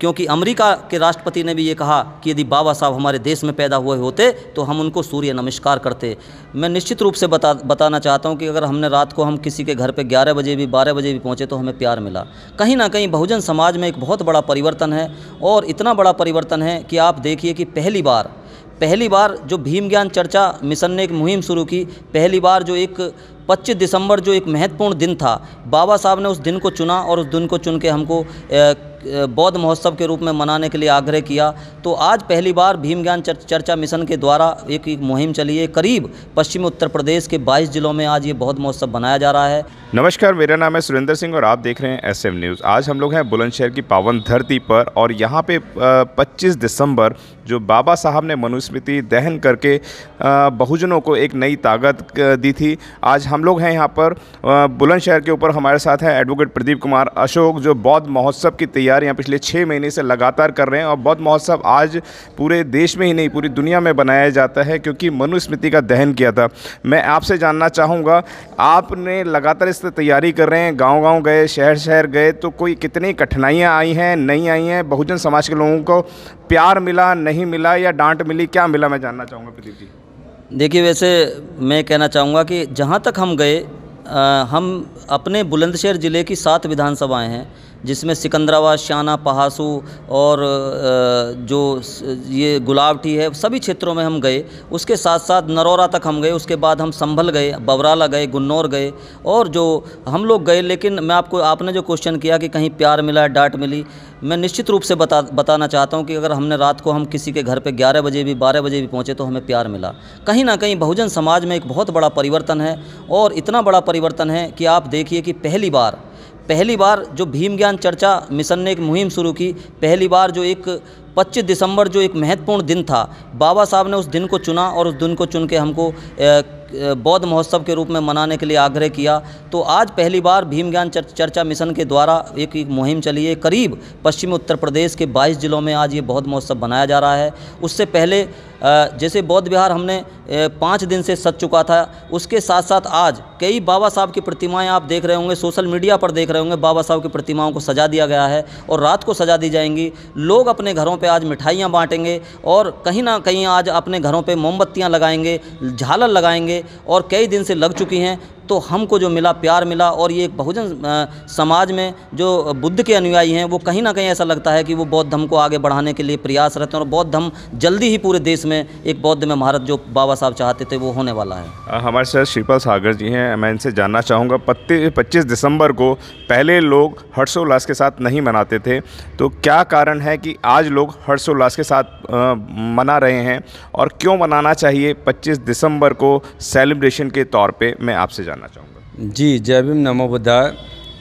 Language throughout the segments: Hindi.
क्योंकि अमेरिका के राष्ट्रपति ने भी ये कहा कि यदि बाबा साहब हमारे देश में पैदा हुए होते तो हम उनको सूर्य नमस्कार करते। मैं निश्चित रूप से बताना चाहता हूँ कि अगर हमने रात को हम किसी के घर पे 11 बजे भी 12 बजे भी पहुँचे तो हमें प्यार मिला। कहीं ना कहीं बहुजन समाज में एक बहुत बड़ा परिवर्तन है, और इतना बड़ा परिवर्तन है कि आप देखिए कि पहली बार जो भीम ज्ञान चर्चा मिशन ने एक मुहिम शुरू की, पहली बार जो एक 25 दिसंबर जो एक महत्वपूर्ण दिन था, बाबा साहब ने उस दिन को चुना और उस दिन को चुन के हमको बौद्ध महोत्सव के रूप में मनाने के लिए आग्रह किया। तो आज पहली बार भीम ज्ञान चर्चा मिशन के द्वारा एक मुहिम चली है। करीब पश्चिमी उत्तर प्रदेश के 22 जिलों में आज ये बौद्ध महोत्सव मनाया जा रहा है। नमस्कार, मेरा नाम है सुरेंद्र सिंह और आप देख रहे हैं SM न्यूज़। आज हम लोग हैं बुलंदशहर की पावन धरती पर, और यहाँ पे 25 दिसंबर जो बाबा साहब ने मनुस्मृति दहन करके बहुजनों को एक नई ताकत दी थी, आज हम लोग हैं यहाँ पर बुलंदशहर के ऊपर। हमारे साथ है एडवोकेट प्रदीप कुमार अशोक, जो बौद्ध महोत्सव की तैयारियाँ पिछले 6 महीने से लगातार कर रहे हैं। और बौद्ध महोत्सव आज पूरे देश में ही नहीं पूरी दुनिया में बनाया जाता है, क्योंकि मनुस्मृति का दहन किया था। मैं आपसे जानना चाहूँगा, आपने लगातार इस तैयारी कर रहे हैं, गांव-गांव गए, शहर गए, तो कोई कितनी कठिनाइयां आई हैं, नहीं आई हैं? बहुजन समाज के लोगों को प्यार मिला, नहीं मिला, या डांट मिली, क्या मिला, मैं जानना चाहूँगा प्रदीप जी। देखिए, वैसे मैं कहना चाहूँगा कि जहाँ तक हम गए, हम अपने बुलंदशहर ज़िले की 7 विधानसभाएँ हैं, जिसमें सिकंदराबाद, शाना, पहासू और जो ये गुलाबटी है, सभी क्षेत्रों में हम गए। उसके साथ साथ नरौरा तक हम गए, उसके बाद हम संभल गए, बबराला गए, गुन्नौर गए, और जो हम लोग गए। लेकिन मैं आपने जो क्वेश्चन किया कि कहीं प्यार मिला, डांट मिली, मैं निश्चित रूप से बताना चाहता हूं कि अगर हमने रात को हम किसी के घर पे 11 बजे भी 12 बजे भी पहुँचे तो हमें प्यार मिला। कहीं ना कहीं बहुजन समाज में एक बहुत बड़ा परिवर्तन है, और इतना बड़ा परिवर्तन है कि आप देखिए कि पहली बार जो भीम ज्ञान चर्चा मिशन ने एक मुहिम शुरू की, पहली बार जो एक 25 दिसंबर जो एक महत्वपूर्ण दिन था, बाबा साहब ने उस दिन को चुना और उस दिन को चुन के हमको बौद्ध महोत्सव के रूप में मनाने के लिए आग्रह किया। तो आज पहली बार भीम ज्ञान चर्चा मिशन के द्वारा एक मुहिम चली है। करीब पश्चिमी उत्तर प्रदेश के 22 जिलों में आज ये बौद्ध महोत्सव मनाया जा रहा है। उससे पहले जैसे बौद्ध विहार हमने 5 दिन से सज चुका था, उसके साथ साथ आज कई बाबा साहब की प्रतिमाएं आप देख रहे होंगे, सोशल मीडिया पर देख रहे होंगे, बाबा साहब की प्रतिमाओं को सजा दिया गया है और रात को सजा दी जाएंगी। लोग अपने घरों पे आज मिठाइयाँ बांटेंगे, और कहीं ना कहीं आज अपने घरों पे मोमबत्तियाँ लगाएंगे, झालर लगाएंगे, और कई दिन से लग चुकी हैं। तो हमको जो मिला, प्यार मिला। और ये एक बहुजन समाज में जो बुद्ध के अनुयायी हैं, वो कहीं ना कहीं ऐसा लगता है कि वो बौद्ध धर्म को आगे बढ़ाने के लिए प्रयास रहते हैं, और बौद्ध धर्म जल्दी ही पूरे देश में एक बौद्ध में महारत जो बाबा साहब चाहते थे वो होने वाला है। हमारे साथ श्रीपाल सागर जी हैं, मैं इनसे जानना चाहूँगा, 25 दिसंबर को पहले लोग हर्षोल्लास के साथ नहीं मनाते थे, तो क्या कारण है कि आज लोग हर्षोल्लास के साथ मना रहे हैं, और क्यों मनाना चाहिए 25 दिसंबर को सेलिब्रेशन के तौर पे, मैं आपसे जानना चाहूँगा। जी, जय भीम, नमो बुद्धाय।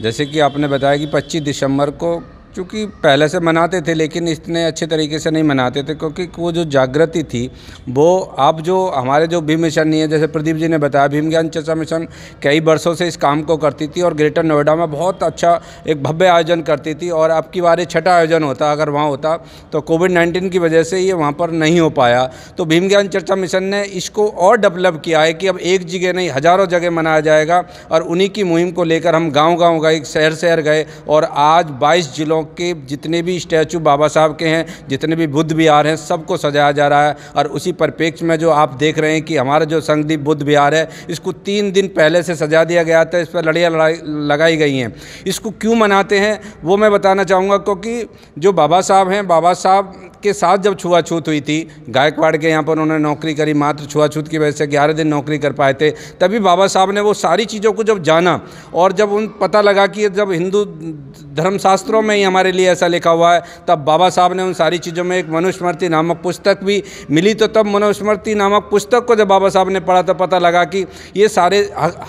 जैसे कि आपने बताया कि 25 दिसंबर को चूँकि पहले से मनाते थे, लेकिन इतने अच्छे तरीके से नहीं मनाते थे, क्योंकि वो जो जागृति थी वो अब जो हमारे जो भीम मिशन नहीं है, जैसे प्रदीप जी ने बताया, भीम ज्ञान चर्चा मिशन कई वर्षों से इस काम को करती थी और ग्रेटर नोएडा में बहुत अच्छा एक भव्य आयोजन करती थी। और अब की बार 6ठा आयोजन होता, अगर वहाँ होता तो कोविड-19 की वजह से ये वहाँ पर नहीं हो पाया। तो भीम ज्ञान चर्चा मिशन ने इसको और डेवलप किया है कि अब एक जगह नहीं, हज़ारों जगह मनाया जाएगा। और उन्हीं की मुहिम को लेकर हम गाँव-गाँव गए, शहर गए, और आज 22 जिलों के जितने भी स्टैचू बाबा साहब के हैं, जितने भी बुद्ध विहार हैं, सबको सजाया जा रहा है। और उसी परिप्रेक्ष्य में जो आप देख रहे हैं कि हमारा जो संगदीप बुद्ध विहार है, इसको 3 दिन पहले से सजा दिया गया था, इस पर लड़ियाँ लगाई गई हैं। इसको क्यों मनाते हैं वो मैं बताना चाहूँगा, क्योंकि जो बाबा साहब हैं, बाबा साहब के साथ जब छुआछूत हुई थी, गायकवाड़ के यहाँ पर उन्होंने नौकरी करी, मात्र छुआछूत की वजह से 11 दिन नौकरी कर पाए थे। तभी बाबा साहब ने वो सारी चीज़ों को जब जाना, और जब उन पता लगा कि जब हिंदू धर्मशास्त्रों में ही हमारे लिए ऐसा लिखा हुआ है, तब बाबा साहब ने उन सारी चीज़ों में एक मनुस्मृति नामक पुस्तक भी मिली। तो तब मनुस्मृति नामक पुस्तक को जब बाबा साहब ने पढ़ा तो पता लगा कि ये सारे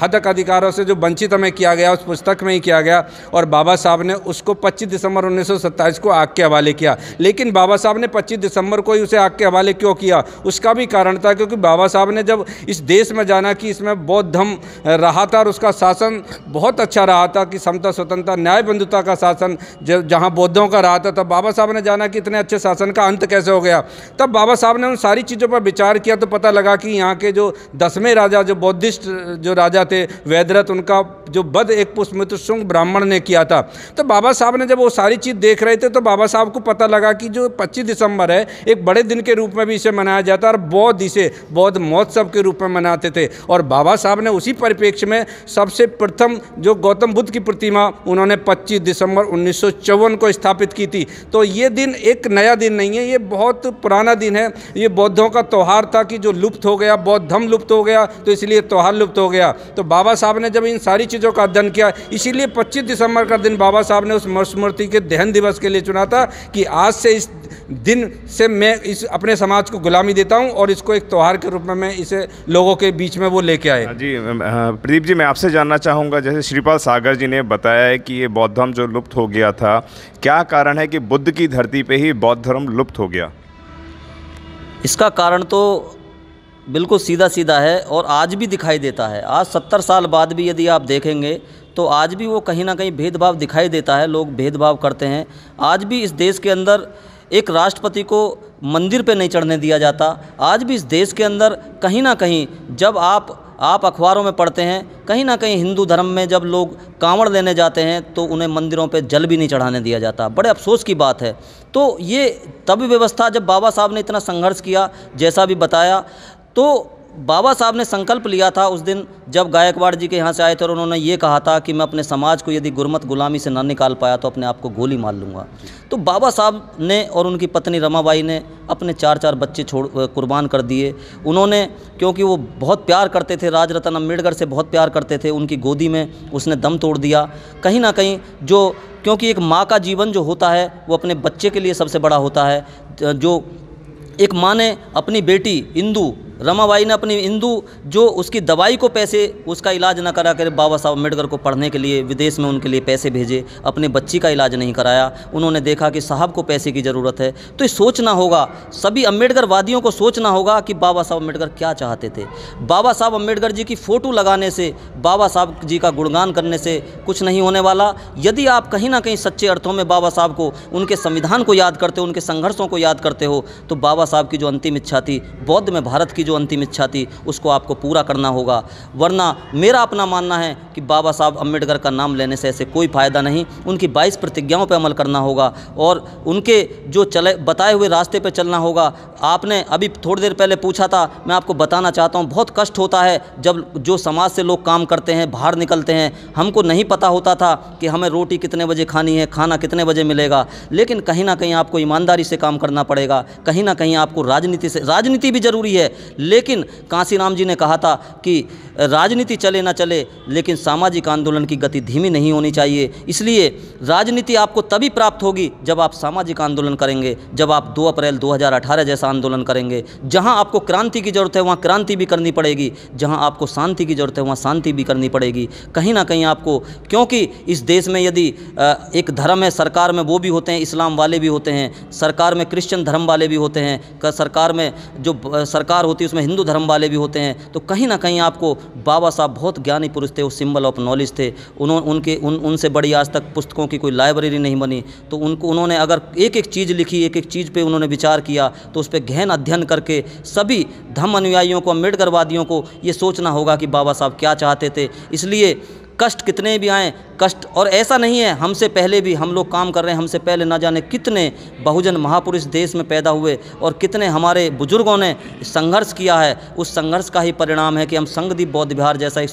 हक अधिकारों से जो वंचित हमें किया गया उस पुस्तक में ही किया गया। और बाबा साहब ने उसको 25 दिसंबर 1927 को आग के हवाले किया। लेकिन बाबा साहब ने 25 दिसंबर को ही उसे आग के हवाले क्यों किया, उसका भी कारण था, क्योंकि बाबा साहब ने जब इस देश में जाना कि इसमें बौद्ध धर्म रहा था और उसका शासन बहुत अच्छा रहा था, कि समता, स्वतंत्रता, न्याय, बंधुता का शासन जहाँ बौद्धों का रहा था, तब बाबा साहब ने जाना कि इतने अच्छे शासन का अंत कैसे हो गया। तब बाबा साहब ने उन सारी चीज़ों पर विचार किया, तो पता लगा कि यहाँ के जो 10वें राजा, जो बौद्धिस्ट जो राजा थे, वैदरथ, उनका जो वध एक पुष्पमित्र शुंग ब्राह्मण ने किया था। तो बाबा साहब ने जब वो सारी चीज़ देख रहे थे तो बाबा साहब को पता लगा कि जो 25 दिसंबर है एक बड़े दिन के रूप में भी इसे मनाया जाता है और बौद्ध इसे बौद्ध महोत्सव के रूप में मनाते थे। और बाबा साहब ने उसी परिप्रेक्ष्य में सबसे प्रथम जो गौतम बुद्ध की प्रतिमा उन्होंने 25 दिसंबर 1954 को स्थापित की थी। तो ये दिन एक नया दिन नहीं है, ये बहुत पुराना दिन है। ये बौद्धों का त्यौहार था कि जो लुप्त हो गया, बौद्ध धर्म लुप्त हो गया तो इसलिए त्यौहार लुप्त हो गया। तो बाबा साहब ने जब इन सारी चीज़ों का अध्ययन किया, इसीलिए 25 दिसंबर का दिन बाबा साहब ने उस मनुस्मृति के दहन दिवस के लिए चुना था कि आज से इस दिन से मैं इस अपने समाज को गुलामी देता हूं और इसको एक त्यौहार के रूप में मैं इसे लोगों के बीच में वो लेके आए। जी प्रदीप जी, मैं आपसे जानना चाहूँगा, जैसे श्रीपाल सागर जी ने बताया है कि ये बौद्ध धर्म जो लुप्त हो गया था, क्या कारण है कि बुद्ध की धरती पे ही बौद्ध धर्म लुप्त हो गया? इसका कारण तो बिल्कुल सीधा सीधा है और आज भी दिखाई देता है। आज 70 साल बाद भी यदि आप देखेंगे तो आज भी वो कहीं ना कहीं भेदभाव दिखाई देता है, लोग भेदभाव करते हैं। आज भी इस देश के अंदर एक राष्ट्रपति को मंदिर पे नहीं चढ़ने दिया जाता। आज भी इस देश के अंदर कहीं ना कहीं जब आप अखबारों में पढ़ते हैं, कहीं ना कहीं हिंदू धर्म में जब लोग कांवड़ लेने जाते हैं तो उन्हें मंदिरों पे जल भी नहीं चढ़ाने दिया जाता। बड़े अफसोस की बात है। तो ये तब व्यवस्था जब बाबा साहब ने इतना संघर्ष किया, जैसा भी बताया, तो बाबा साहब ने संकल्प लिया था उस दिन जब गायकवाड़ जी के यहाँ से आए थे और उन्होंने ये कहा था कि मैं अपने समाज को यदि गुरमत गुलामी से ना निकाल पाया तो अपने आप को गोली मार लूँगा। तो बाबा साहब ने और उनकी पत्नी रमाबाई ने अपने 4 बच्चे कुर्बान कर दिए। उन्होंने, क्योंकि वो बहुत प्यार करते थे, राजरत्न अम्बेडकर से बहुत प्यार करते थे, उनकी गोदी में उसने दम तोड़ दिया। कहीं ना कहीं क्योंकि एक माँ का जीवन जो होता है वो अपने बच्चे के लिए सबसे बड़ा होता है। जो एक माँ ने अपनी बेटी इंदू, रमाबाई ने अपनी इंदू, जो उसकी दवाई को पैसे, उसका इलाज ना करा कर बाबा साहब अम्बेडकर को पढ़ने के लिए विदेश में उनके लिए पैसे भेजे, अपने बच्ची का इलाज नहीं कराया। उन्होंने देखा कि साहब को पैसे की ज़रूरत है। तो ये सोचना होगा, सभी अम्बेडकर वादियों को सोचना होगा कि बाबा साहब अम्बेडकर क्या चाहते थे। बाबा साहब अम्बेडकर जी की फ़ोटो लगाने से, बाबा साहब जी का गुणगान करने से कुछ नहीं होने वाला। यदि आप कहीं ना कहीं सच्चे अर्थों में बाबा साहब को, उनके संविधान को याद करते हो, उनके संघर्षों को याद करते हो, तो बाबा साहब की जो अंतिम इच्छा थी, बौद्ध में भारत की जो अंतिम इच्छा थी, उसको आपको पूरा करना होगा। वरना मेरा अपना मानना है कि बाबा साहब अम्बेडकर का नाम लेने से ऐसे कोई फ़ायदा नहीं। उनकी 22 प्रतिज्ञाओं पर अमल करना होगा और उनके जो बताए हुए रास्ते पर चलना होगा। आपने अभी थोड़ी देर पहले पूछा था, मैं आपको बताना चाहता हूँ, बहुत कष्ट होता है जब जो समाज से लोग काम करते हैं, बाहर निकलते हैं। हमको नहीं पता होता था कि हमें रोटी कितने बजे खानी है, खाना कितने बजे मिलेगा, लेकिन कहीं ना कहीं आपको ईमानदारी से काम करना पड़ेगा। कहीं ना कहीं आपको राजनीति भी ज़रूरी है, लेकिन कांसीराम जी ने कहा था कि राजनीति चले ना चले, लेकिन सामाजिक आंदोलन की गति धीमी नहीं होनी चाहिए। इसलिए राजनीति आपको तभी प्राप्त होगी जब आप सामाजिक आंदोलन करेंगे, जब आप 2 अप्रैल 2018 जैसा आंदोलन करेंगे। जहां आपको क्रांति की ज़रूरत है वहां क्रांति भी करनी पड़ेगी, जहां आपको शांति की ज़रूरत है वहां शांति भी करनी पड़ेगी। कहीं ना कहीं आपको, क्योंकि इस देश में यदि एक धर्म है, सरकार में वो भी होते हैं, इस्लाम वाले भी होते हैं, सरकार में क्रिश्चियन धर्म वाले भी होते हैं, सरकार में जो सरकार होती है उसमें हिंदू धर्म वाले भी होते हैं। तो कहीं ना कहीं आपको, बाबा साहब बहुत ज्ञानी पुरुष थे, वो सिंबल ऑफ नॉलेज थे। उनसे बड़ी आज तक पुस्तकों की कोई लाइब्रेरी नहीं बनी। तो उन्होंने अगर एक एक चीज़ लिखी, एक एक चीज़ पे उन्होंने विचार किया, तो उस पर गहन अध्ययन करके सभी धम्म अनुयायियों को, अम्बेडकरवादियों को ये सोचना होगा कि बाबा साहब क्या चाहते थे। इसलिए कष्ट कितने भी आएँ, कष्ट, और ऐसा नहीं है, हमसे पहले भी हम लोग काम कर रहे हैं, हमसे पहले ना जाने कितने बहुजन महापुरुष देश में पैदा हुए और कितने हमारे बुजुर्गों ने संघर्ष किया है। उस संघर्ष का ही परिणाम है कि हम संगदीप बौद्ध विहार जैसा एक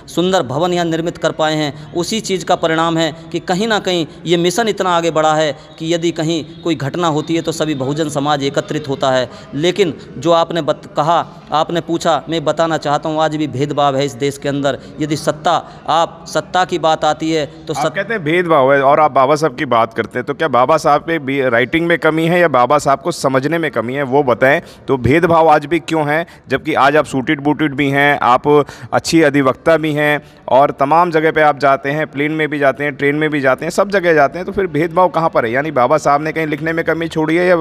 सुंदर भवन यहाँ निर्मित कर पाए हैं। उसी चीज़ का परिणाम है कि कहीं ना कहीं ये मिशन इतना आगे बढ़ा है कि यदि कहीं कोई घटना होती है तो सभी बहुजन समाज एकत्रित होता है। लेकिन जो आपने कहा, आपने पूछा, मैं बताना चाहता हूँ, आज भी भेदभाव है इस देश के अंदर। यदि सत्ता की बात आती है तो आप कहते हैं भेदभाव है और आप बाबा साहब की बात करते हैं, तो क्या बाबा साहब पे राइटिंग में कमी है या बाबा साहब को समझने में कमी है, वो बताएं। तो भेदभाव आज भी क्यों है, जबकि आज आप सूटेड बूटेड भी हैं, आप अच्छी अधिवक्ता भी हैं और तमाम जगह पे आप जाते हैं, प्लेन में भी जाते हैं, ट्रेन में भी जाते हैं, सब जगह जाते हैं, तो फिर भेदभाव कहाँ पर है? यानी बाबा साहब ने कहीं लिखने में कमी छोड़ी है या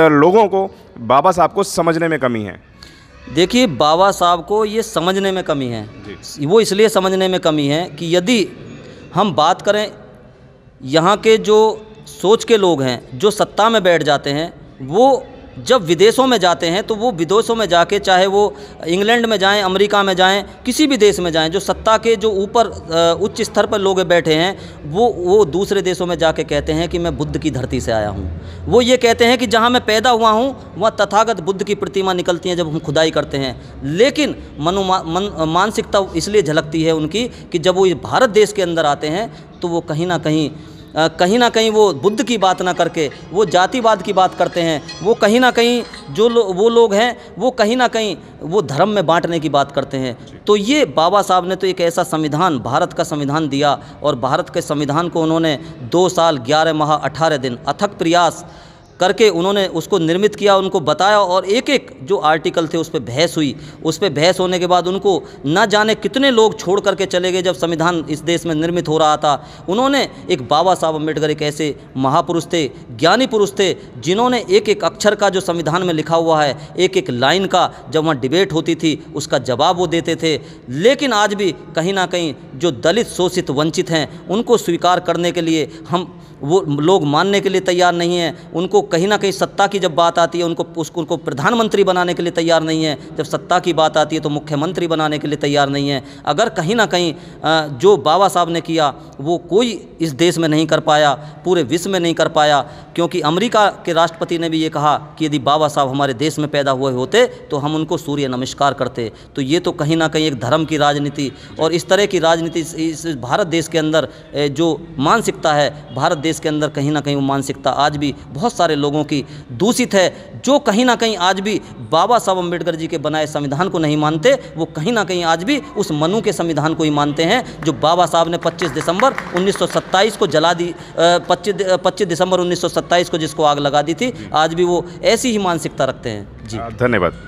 लोगों को बाबा साहब को समझने में कमी है? देखिए, बाबा साहब को ये समझने में कमी है। वो इसलिए समझने में कमी है कि यदि हम बात करें, यहाँ के जो सोच के लोग हैं, जो सत्ता में बैठ जाते हैं, वो जब विदेशों में जाते हैं तो वो विदेशों में जाके, चाहे वो इंग्लैंड में जाएं, अमेरिका में जाएं, किसी भी देश में जाएं, जो सत्ता के जो ऊपर उच्च स्तर पर लोग बैठे हैं, वो दूसरे देशों में जाके कहते हैं कि मैं बुद्ध की धरती से आया हूँ। वो ये कहते हैं कि जहाँ मैं पैदा हुआ हूँ वहाँ तथागत बुद्ध की प्रतिमा निकलती हैं जब हम खुदाई करते हैं। लेकिन मानसिकता इसलिए झलकती है उनकी कि जब वो भारत देश के अंदर आते हैं तो वो कहीं ना कहीं वो बुद्ध की बात ना करके वो जातिवाद की बात करते हैं। वो कहीं ना कहीं वो लोग हैं, वो कहीं ना कहीं वो धर्म में बांटने की बात करते हैं। तो ये बाबा साहब ने तो एक ऐसा संविधान, भारत का संविधान दिया, और भारत के संविधान को उन्होंने 2 साल 11 माह 18 दिन अथक प्रयास करके उन्होंने उसको निर्मित किया, उनको बताया, और एक एक जो आर्टिकल थे उस पर बहस हुई। उस पर बहस होने के बाद उनको न जाने कितने लोग छोड़ करके चले गए। जब संविधान इस देश में निर्मित हो रहा था, उन्होंने एक बाबा साहब अम्बेडकर एक ऐसे महापुरुष थे, ज्ञानी पुरुष थे, जिन्होंने एक एक अक्षर का जो संविधान में लिखा हुआ है, एक एक लाइन का जब वहाँ डिबेट होती थी उसका जवाब वो देते थे। लेकिन आज भी कहीं ना कहीं जो दलित, शोषित, वंचित हैं, उनको स्वीकार करने के लिए वो लोग मानने के लिए तैयार नहीं हैं। उनको कहीं ना कहीं सत्ता की जब बात आती है उनको प्रधानमंत्री बनाने के लिए तैयार नहीं है। जब सत्ता की बात आती है तो मुख्यमंत्री बनाने के लिए तैयार नहीं है। अगर कहीं ना कहीं जो बाबा साहब ने किया वो कोई इस देश में नहीं कर पाया, पूरे विश्व में नहीं कर पाया, क्योंकि अमेरिका के राष्ट्रपति ने भी ये कहा कि यदि बाबा साहब हमारे देश में पैदा हुए होते तो हम उनको सूर्य नमस्कार करते। तो ये तो कहीं ना कहीं एक धर्म की राजनीति और इस तरह की राजनीति इस भारत देश के अंदर जो मानसिकता है, भारत देश के अंदर कहीं ना कहीं वो मानसिकता आज भी बहुत सारे लोगों की दूषित है, जो कहीं ना कहीं आज भी बाबा साहब अम्बेडकर जी के बनाए संविधान को नहीं मानते। वो कहीं ना कहीं आज भी उस मनु के संविधान को ही मानते हैं जो बाबा साहब ने 25 दिसंबर 1927 को जला दी, 25 दिसंबर 1927 को जिसको आग लगा दी थी। आज भी वो ऐसी ही मानसिकता रखते हैं। जी धन्यवाद।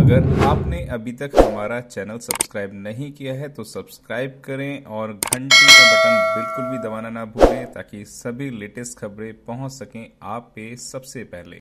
अगर आपने अभी तक हमारा चैनल सब्सक्राइब नहीं किया है तो सब्सक्राइब करें और घंटी का बटन बिल्कुल भी दबाना ना भूलें ताकि सभी लेटेस्ट खबरें पहुंच सकें आप पे सबसे पहले।